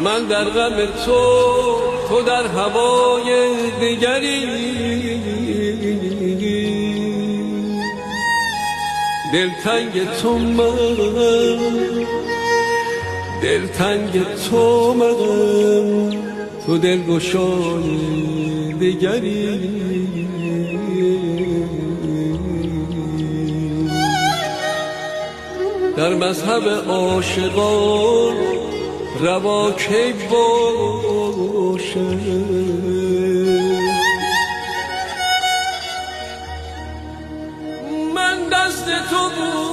من در غم تو در هوای دیگری، دلتنگ تو من، دلتنگ تو من، تو دلگشای دیگری. در مذهب عاشقان روا کی باشد، من دست تو بود